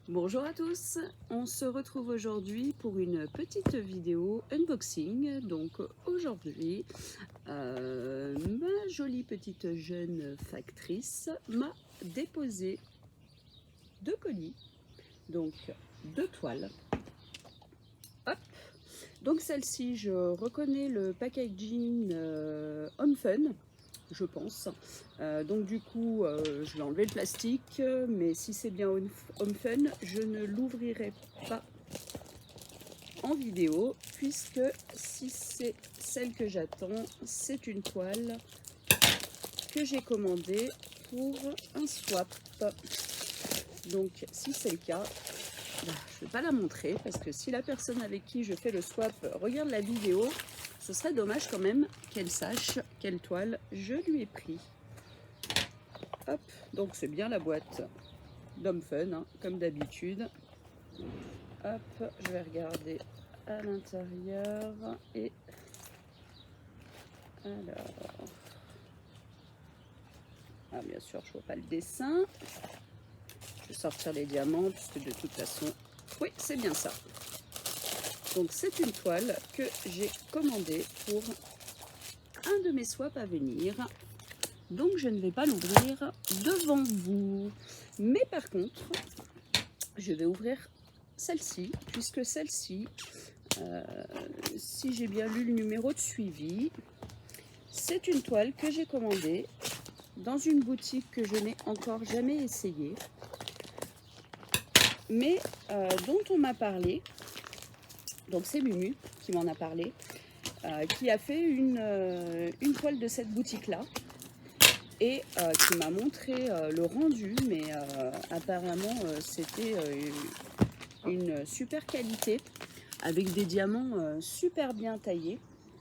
Bonjour à tous, on se retrouve aujourd'hui pour une petite vidéo unboxing. Donc aujourd'hui, ma jolie petite jeune factrice m'a déposé deux colis, donc deux toiles. Hop. Donc celle-ci, je reconnais le packaging Home Fun, je pense. Donc du coup, je vais enlever le plastique, mais si c'est bien Home Fun, je ne l'ouvrirai pas en vidéo, puisque si c'est celle que j'attends, c'est une toile que j'ai commandée pour un swap. Donc si c'est le cas, je ne vais pas la montrer, parce que si la personne avec qui je fais le swap regarde la vidéo, ce serait dommage quand même qu'elle sache quelle toile je lui ai pris. Hop, donc c'est bien la boîte d'Home Fun, hein, comme d'habitude. Hop, je vais regarder à l'intérieur et alors, ah bien sûr je vois pas le dessin. Je vais sortir les diamants puisque de toute façon, oui c'est bien ça. Donc c'est une toile que j'ai commandée pour un de mes swaps à venir. Donc je ne vais pas l'ouvrir devant vous. Mais par contre, je vais ouvrir celle-ci, puisque celle-ci, si j'ai bien lu le numéro de suivi, c'est une toile que j'ai commandée dans une boutique que je n'ai encore jamais essayée, mais dont on m'a parlé. Donc c'est Mumu qui m'en a parlé, qui a fait une toile de cette boutique-là et qui m'a montré le rendu, mais apparemment c'était une super qualité avec des diamants super bien taillés.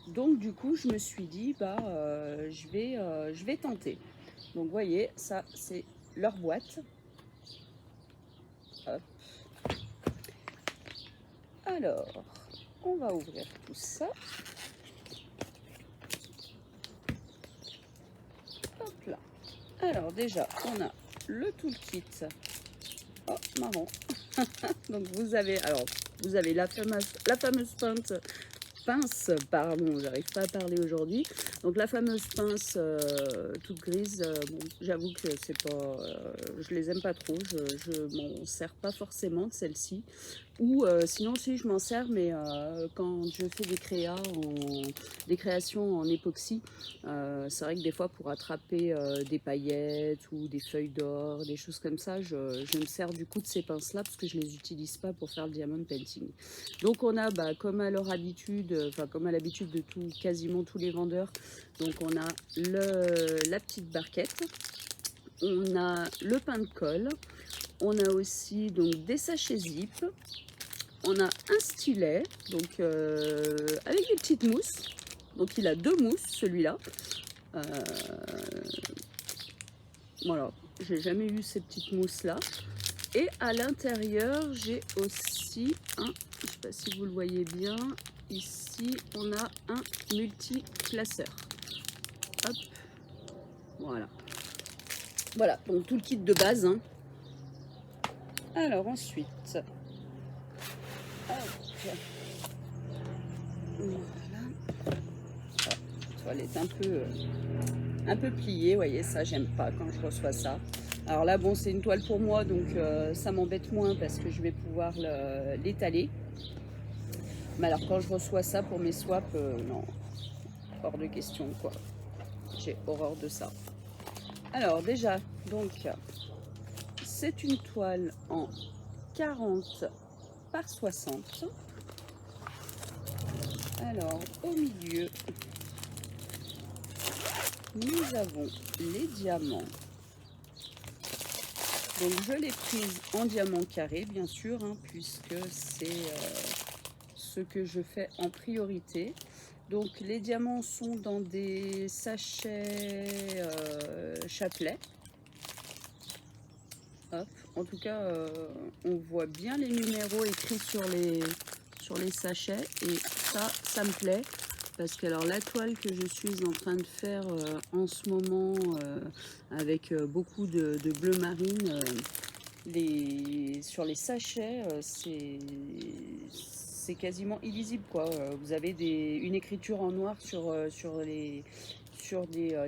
Donc du coup je me suis dit je vais tenter. Donc vous voyez, ça c'est leur boîte. Hop. Alors on va ouvrir tout ça. Hop là. Alors déjà on a le toolkit. Oh marrant. Donc vous avez la fameuse pince, pardon, j'arrive pas à parler aujourd'hui. Donc la fameuse pince toute grise, bon, j'avoue que c'est pas, je les aime pas trop, je m'en sers pas forcément de celle-ci. Ou sinon si je m'en sers, mais quand je fais des créations en époxy, c'est vrai que des fois pour attraper des paillettes ou des feuilles d'or, des choses comme ça, je me sers du coup de ces pinces là parce que je les utilise pas pour faire le diamond painting. Donc on a comme à leur habitude, enfin comme à l'habitude de quasiment tous les vendeurs, donc on a la petite barquette, on a le pain de colle, on a aussi donc des sachets zip, on a un stylet donc avec des petites mousses. Donc il a deux mousses celui-là. Voilà, j'ai jamais eu ces petites mousses là. Et à l'intérieur j'ai aussi un, je sais pas si vous le voyez bien, ici on a un multi-classeur. Hop, voilà. Voilà, donc tout le kit de base, hein. Alors ensuite, hop, voilà. La toile est un peu pliée, vous voyez, ça j'aime pas quand je reçois ça. Alors là, bon, c'est une toile pour moi, donc ça m'embête moins parce que je vais pouvoir l'étaler. Mais alors quand je reçois ça pour mes swaps, non, hors de question, quoi. J'ai horreur de ça. Alors déjà, donc, c'est une toile en 40 par 60. Alors, au milieu, nous avons les diamants. Donc je l'ai prise en diamant carré, bien sûr, hein, puisque c'est ce que je fais en priorité. Donc les diamants sont dans des sachets chapelet. Hop. En tout cas, on voit bien les numéros écrits sur les sachets et ça me plaît. Parce que alors la toile que je suis en train de faire en ce moment avec beaucoup de bleu marine, les sur les sachets, c'est quasiment illisible, quoi. Vous avez une écriture en noir sur des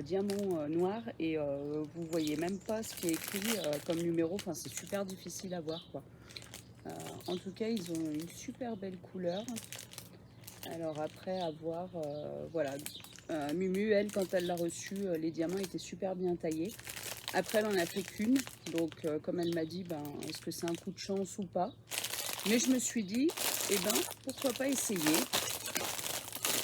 diamants noirs et vous voyez même pas ce qui est écrit comme numéro. Enfin, c'est super difficile à voir, quoi. En tout cas, ils ont une super belle couleur. Alors après, à voir, voilà. Mumu, elle, quand elle l'a reçu, les diamants étaient super bien taillés. Après, elle en a fait qu'une. Donc, comme elle m'a dit, ben, est-ce que c'est un coup de chance ou pas? Mais je me suis dit, eh ben, pourquoi pas essayer?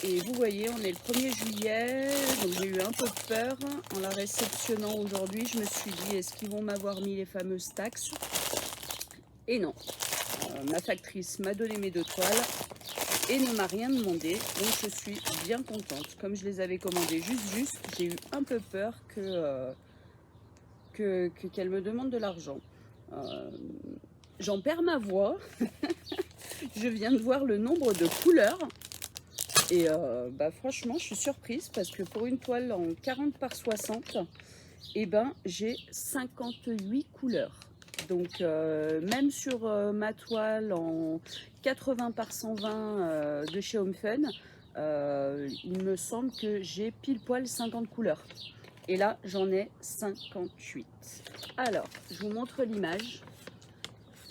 Et vous voyez, on est le 1er juillet, donc j'ai eu un peu peur en la réceptionnant aujourd'hui. Je me suis dit, est-ce qu'ils vont m'avoir mis les fameuses taxes? Et non, ma factrice m'a donné mes 2 toiles et ne m'a rien demandé, donc je suis bien contente. Comme je les avais commandées juste, j'ai eu un peu peur qu'elle me demande de l'argent. J'en perds ma voix. Je viens de voir le nombre de couleurs et bah, franchement je suis surprise parce que pour une toile en 40 par 60, et ben, j'ai 58 couleurs. Donc même sur ma toile en 80 par 120 de chez Home Fun, il me semble que j'ai pile poil 50 couleurs. Et là, j'en ai 58. Alors, je vous montre l'image.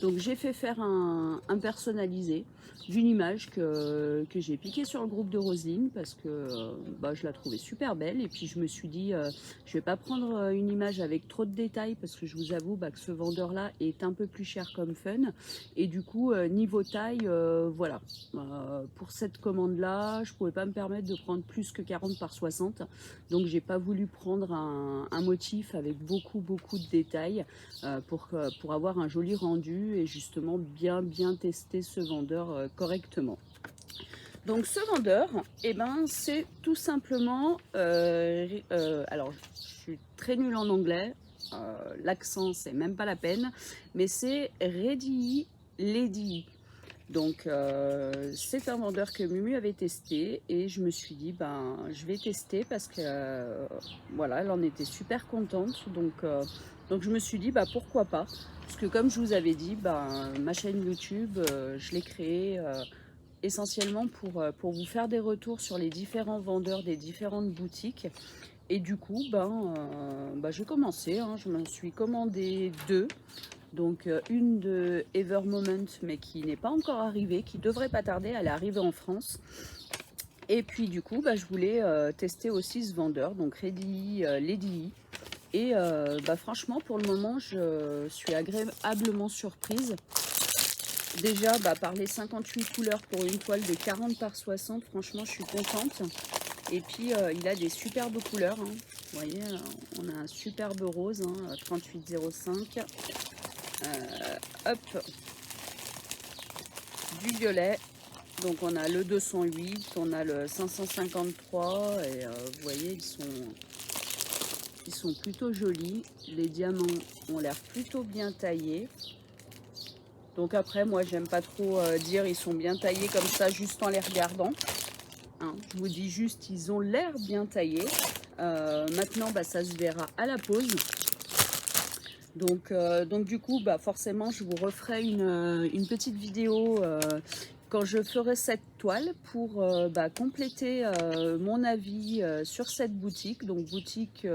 Donc j'ai fait faire un personnalisé d'une image que j'ai piqué sur le groupe de Roselyne parce que bah, je la trouvais super belle. Et puis je me suis dit, je vais pas prendre une image avec trop de détails parce que je vous avoue bah, que ce vendeur-là est un peu plus cher comme Fun. Et du coup, niveau taille, voilà. Pour cette commande-là, je pouvais pas me permettre de prendre plus que 40 par 60. Donc j'ai pas voulu prendre un motif avec beaucoup de détails pour avoir un joli rendu et justement bien tester ce vendeur correctement. Donc ce vendeur, eh ben, c'est tout simplement, alors je suis très nulle en anglais, l'accent c'est même pas la peine, mais c'est Ready Lady. Donc c'est un vendeur que Mumu avait testé et je me suis dit ben je vais tester parce que voilà, elle en était super contente. Donc je me suis dit bah pourquoi pas, parce que comme je vous avais dit, ben ma chaîne YouTube je l'ai créée essentiellement pour vous faire des retours sur les différents vendeurs des différentes boutiques. Et du coup j'ai commencé, hein, je m'en suis commandé 2. Donc une de Ever Moment, mais qui n'est pas encore arrivée, qui devrait pas tarder, elle est arrivée en France. Et puis du coup, bah, je voulais tester aussi ce vendeur, donc Ready Lady. Et franchement, pour le moment, je suis agréablement surprise. Déjà, par les 58 couleurs pour une toile de 40 par 60, franchement, je suis contente. Et puis, il a des superbes couleurs, hein. Vous voyez, on a un superbe rose, hein, 3805. Hop, du violet, donc on a le 208, on a le 553 et vous voyez ils sont plutôt jolis. Les diamants ont l'air plutôt bien taillés. Donc après moi j'aime pas trop dire ils sont bien taillés comme ça juste en les regardant, hein. Je vous dis juste ils ont l'air bien taillés. Maintenant ça se verra à la pose. Donc du coup, forcément, je vous referai une petite vidéo quand je ferai cette toile pour compléter mon avis sur cette boutique. Donc boutique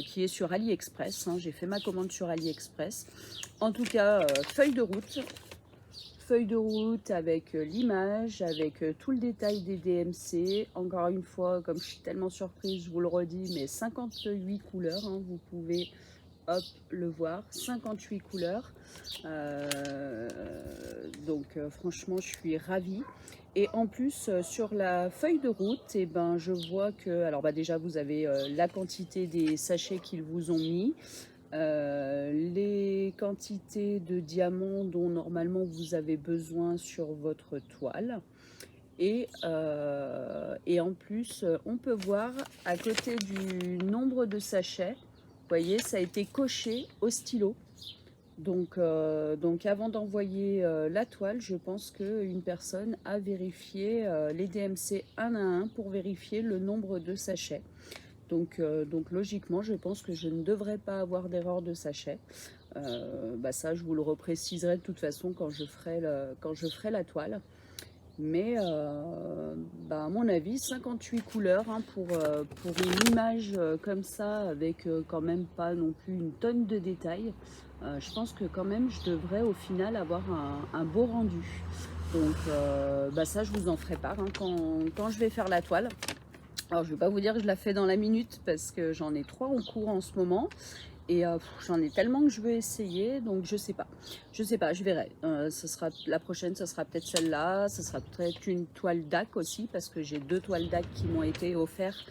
qui est sur AliExpress, hein. J'ai fait ma commande sur AliExpress. En tout cas, feuille de route avec l'image, avec tout le détail des DMC. Encore une fois, comme je suis tellement surprise, je vous le redis, mais 58 couleurs, hein, vous pouvez hop, le voir, 58 couleurs. Franchement, je suis ravie. Et en plus, sur la feuille de route, et je vois que, alors déjà, vous avez la quantité des sachets qu'ils vous ont mis, les quantités de diamants dont normalement vous avez besoin sur votre toile. Et en plus, on peut voir à côté du nombre de sachets, vous voyez, ça a été coché au stylo. Donc avant d'envoyer la toile, je pense qu'une personne a vérifié les DMC un à un pour vérifier le nombre de sachets. Donc logiquement, je pense que je ne devrais pas avoir d'erreur de sachet. Ça, je vous le repréciserai de toute façon quand je ferai la toile. Mais à mon avis, 58 couleurs hein, pour une image comme ça, avec quand même pas non plus une tonne de détails. Je pense que quand même, je devrais au final avoir un beau rendu. Donc ça, je vous en ferai part hein, quand je vais faire la toile. Alors, je ne vais pas vous dire que je la fais dans la minute parce que j'en ai 3 en cours en ce moment. Et j'en ai tellement que je veux essayer, donc je sais pas, je verrai. La prochaine, ce sera peut-être celle-là, ce sera peut-être une toile DAC aussi, parce que j'ai 2 toiles DAC qui m'ont été offertes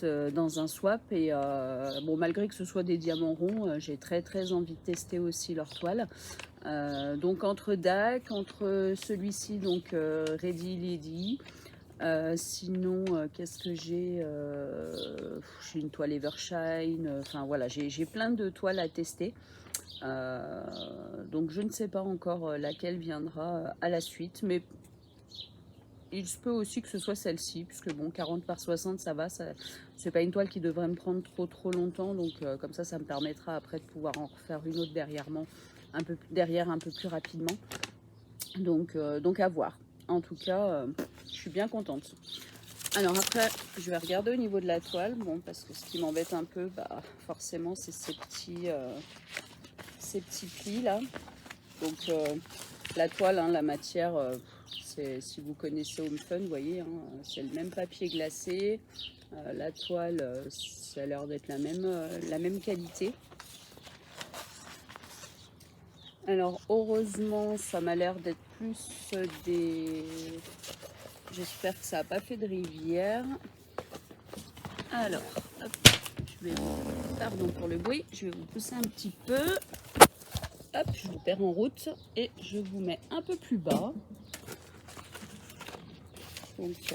dans un swap. Et bon, malgré que ce soit des diamants ronds, j'ai très envie de tester aussi leur toile. Donc entre DAC, entre celui-ci, donc Ready Lady. Sinon, qu'est-ce que j'ai j'ai une toile Evershine, enfin voilà, j'ai plein de toiles à tester. Donc je ne sais pas encore laquelle viendra à la suite, mais il se peut aussi que ce soit celle-ci, puisque bon, 40 par 60, ça va, c'est pas une toile qui devrait me prendre trop longtemps, donc comme ça me permettra après de pouvoir en refaire une autre un peu plus rapidement. Donc à voir. En tout cas, je suis bien contente. Alors après, je vais regarder au niveau de la toile, bon, parce que ce qui m'embête un peu, forcément, c'est ces petits plis là. Donc la toile, hein, la matière, si vous connaissez Home Fun, vous voyez, hein, c'est le même papier glacé. La toile, ça a l'air d'être la même qualité. Alors heureusement, ça m'a l'air d'être plus des... J'espère que ça n'a pas fait de rivière. Alors, hop, pardon pour le bruit, je vais vous pousser un petit peu. Hop, je vous perds en route et je vous mets un peu plus bas. Donc,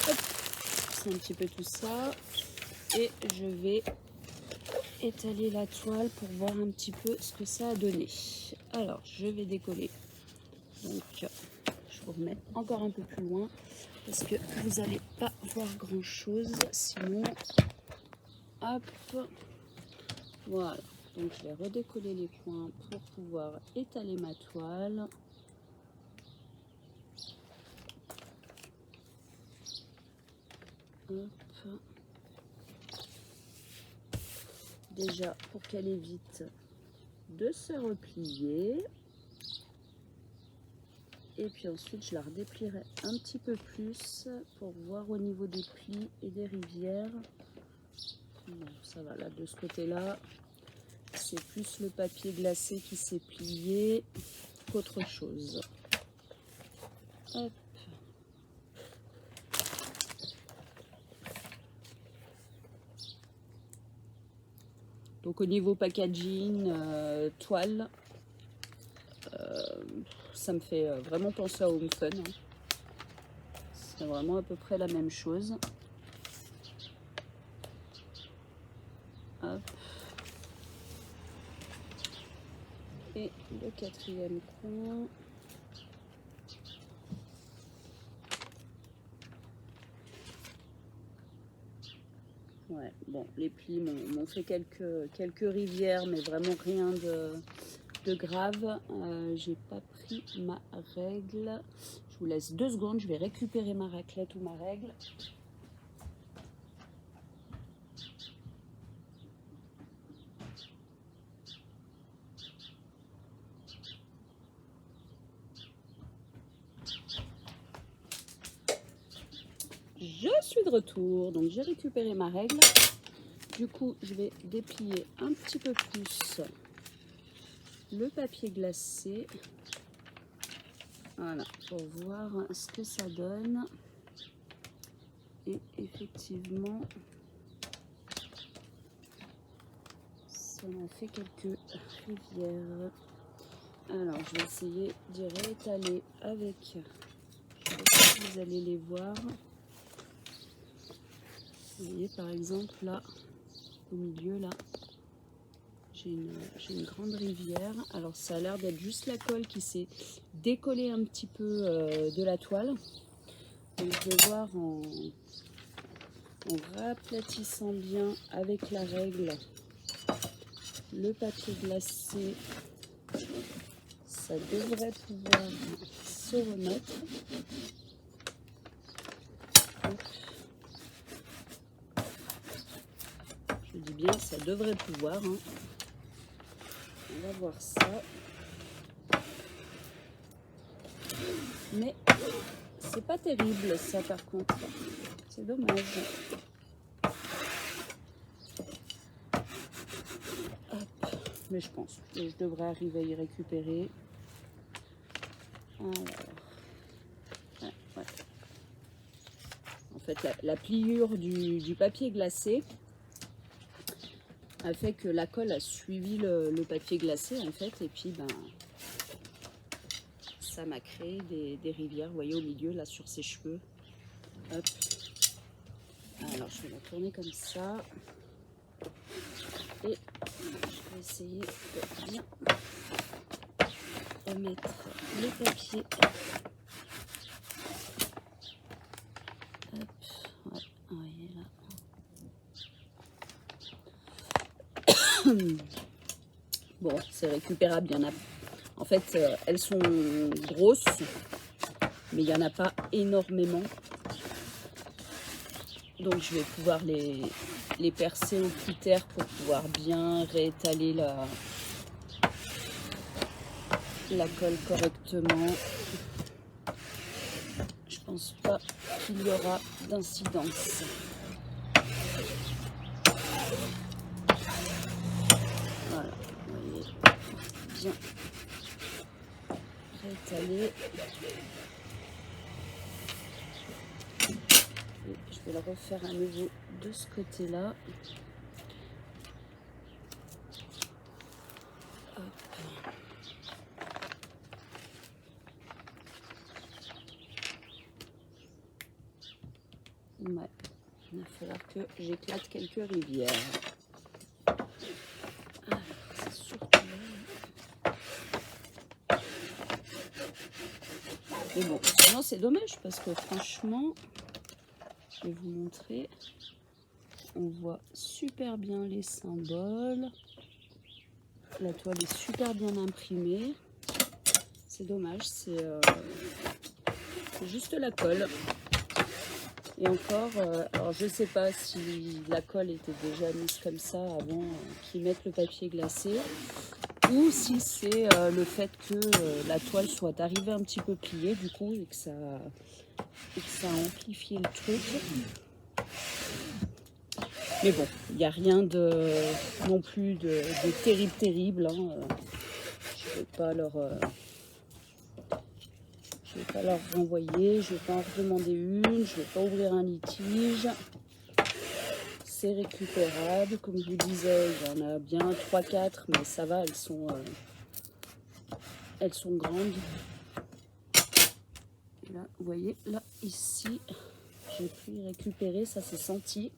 hop, c'est un petit peu tout ça. Et je vais étaler la toile pour voir un petit peu ce que ça a donné. Alors, je vais décoller. Donc, je vous remets encore un peu plus loin parce que vous n'allez pas voir grand chose sinon. Hop, voilà. Donc je vais redécoller les coins pour pouvoir étaler ma toile. Hop. Déjà pour qu'elle évite de se replier. Et puis ensuite, je la redéplierai un petit peu plus pour voir au niveau des plis et des rivières. Bon, ça va, là, de ce côté-là, c'est plus le papier glacé qui s'est plié qu'autre chose. Hop. Donc au niveau packaging, toile, ça me fait vraiment penser à Home Fun. Hein. C'est vraiment à peu près la même chose. Hop. Et le 4e coin. Ouais, bon, les plis m'ont fait quelques rivières, mais vraiment rien de grave. J'ai pas pris ma règle. Je vous laisse 2 secondes, je vais récupérer ma raclette ou ma règle. Je suis de retour, donc j'ai récupéré ma règle. Du coup, je vais déplier un petit peu plus le papier glacé. Voilà, pour voir ce que ça donne. Et effectivement, ça m'a fait quelques rivières. Alors, je vais essayer d'y réétaler avec... Je sais pas si vous allez les voir. Vous voyez, par exemple, là, au milieu, là, j'ai une grande rivière. Alors, ça a l'air d'être juste la colle qui s'est décollée un petit peu de la toile. Donc, je vais voir en raplatissant bien avec la règle le papier glacé, ça devrait pouvoir se remettre. Hop. Je dis bien, ça devrait pouvoir. Hein. On va voir ça. Mais c'est pas terrible ça par contre. C'est dommage. Hop. Mais je pense que je devrais arriver à y récupérer. Alors. Ouais. En fait, la pliure du papier glacé a fait que la colle a suivi le papier glacé en fait, et puis ben ça m'a créé des rivières, vous voyez au milieu là sur ses cheveux. Hop. Alors je vais la tourner comme ça et je vais essayer de bien remettre le papier. Hop. Ouais, vous voyez là. Bon, c'est récupérable, il y en a. En fait, elles sont grosses, mais il n'y en a pas énormément. Donc, je vais pouvoir les percer au cutter pour pouvoir bien réétaler la colle correctement. Je pense pas qu'il y aura d'incidence. Voilà, vous voyez, bien réétaler. Et je vais le refaire à nouveau de ce côté-là. Ouais, il va falloir que j'éclate quelques rivières. C'est surtout là. Mais bon, sinon c'est dommage parce que franchement, je vais vous montrer. On voit super bien les symboles. La toile est super bien imprimée. C'est dommage, c'est juste la colle. Et encore, alors je sais pas si la colle était déjà mise comme ça avant qu'ils mettent le papier glacé, ou si c'est le fait que la toile soit arrivée un petit peu pliée du coup et que ça a amplifié le truc. Mais bon, il n'y a rien non plus de terrible. Hein. Je ne vais pas leur renvoyer, je ne vais pas en redemander une, je ne vais pas ouvrir un litige. C'est récupérable, comme je vous disais, il y en a bien 3-4, mais ça va, elles sont grandes. Et là, vous voyez, là, ici, j'ai pu y récupérer, ça s'est senti.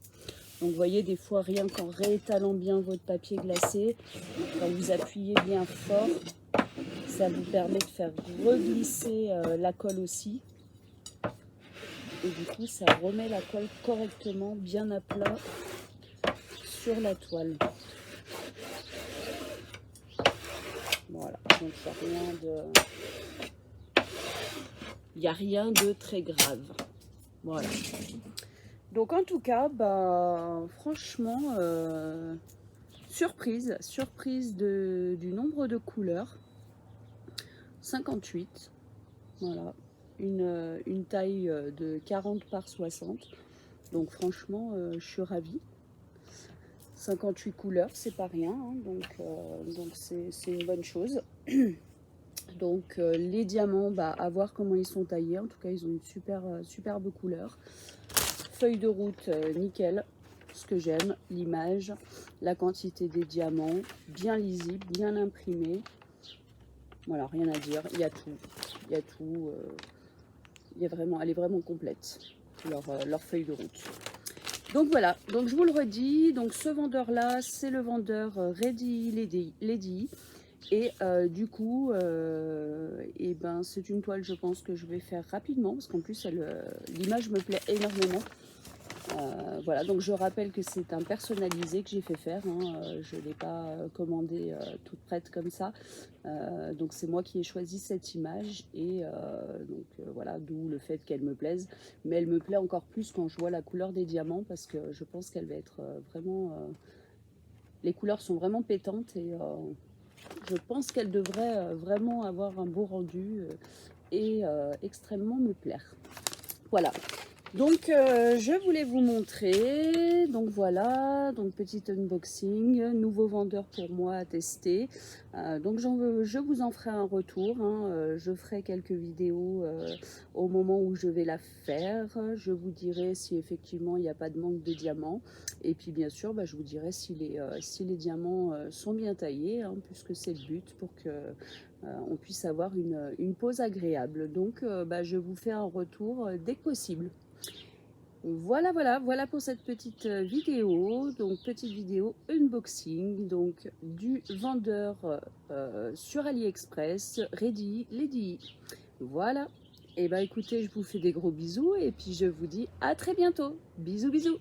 Donc vous voyez, des fois, rien qu'en réétalant bien votre papier glacé, quand vous appuyez bien fort, ça vous permet de faire reglisser la colle aussi. Et du coup, ça remet la colle correctement, bien à plat sur la toile. Voilà, donc il n'y a rien de très grave. Voilà. Donc en tout cas, bah, franchement, surprise du nombre de couleurs. 58. Voilà. Une taille de 40 par 60. Donc franchement, je suis ravie. 58 couleurs, c'est pas rien, hein, donc c'est une bonne chose. Donc les diamants, bah, à voir comment ils sont taillés. En tout cas, ils ont une superbe couleur. Feuille de route, nickel. Ce que j'aime, l'image, la quantité des diamants, bien lisible, bien imprimé. Voilà, rien à dire. Il y a tout. Il y a tout. Elle est vraiment complète, leur feuille de route. Donc voilà, donc je vous le redis, donc ce vendeur-là, c'est le vendeur Ready Lady. Et du coup, et ben, c'est une toile, je pense, que je vais faire rapidement, parce qu'en plus, l'image me plaît énormément. Voilà, donc je rappelle que c'est un personnalisé que j'ai fait faire, hein, je ne l'ai pas commandé toute prête comme ça. Donc c'est moi qui ai choisi cette image et voilà, d'où le fait qu'elle me plaise. Mais elle me plaît encore plus quand je vois la couleur des diamants parce que je pense qu'elle va être vraiment... les couleurs sont vraiment pétantes et je pense qu'elle devrait vraiment avoir un beau rendu et extrêmement me plaire. Voilà. Donc je voulais vous montrer, donc voilà, donc petit unboxing, nouveau vendeur pour moi à tester. Donc je vous en ferai un retour, hein, je ferai quelques vidéos au moment où je vais la faire. Je vous dirai si effectivement il n'y a pas de manque de diamants. Et puis bien sûr, je vous dirai si les diamants sont bien taillés, hein, puisque c'est le but pour que on puisse avoir une pause agréable. Donc je vous fais un retour dès que possible. Voilà pour cette petite vidéo, donc petite vidéo unboxing, donc du vendeur sur AliExpress, Ready Lady. Voilà, et écoutez, je vous fais des gros bisous et puis je vous dis à très bientôt. Bisous bisous.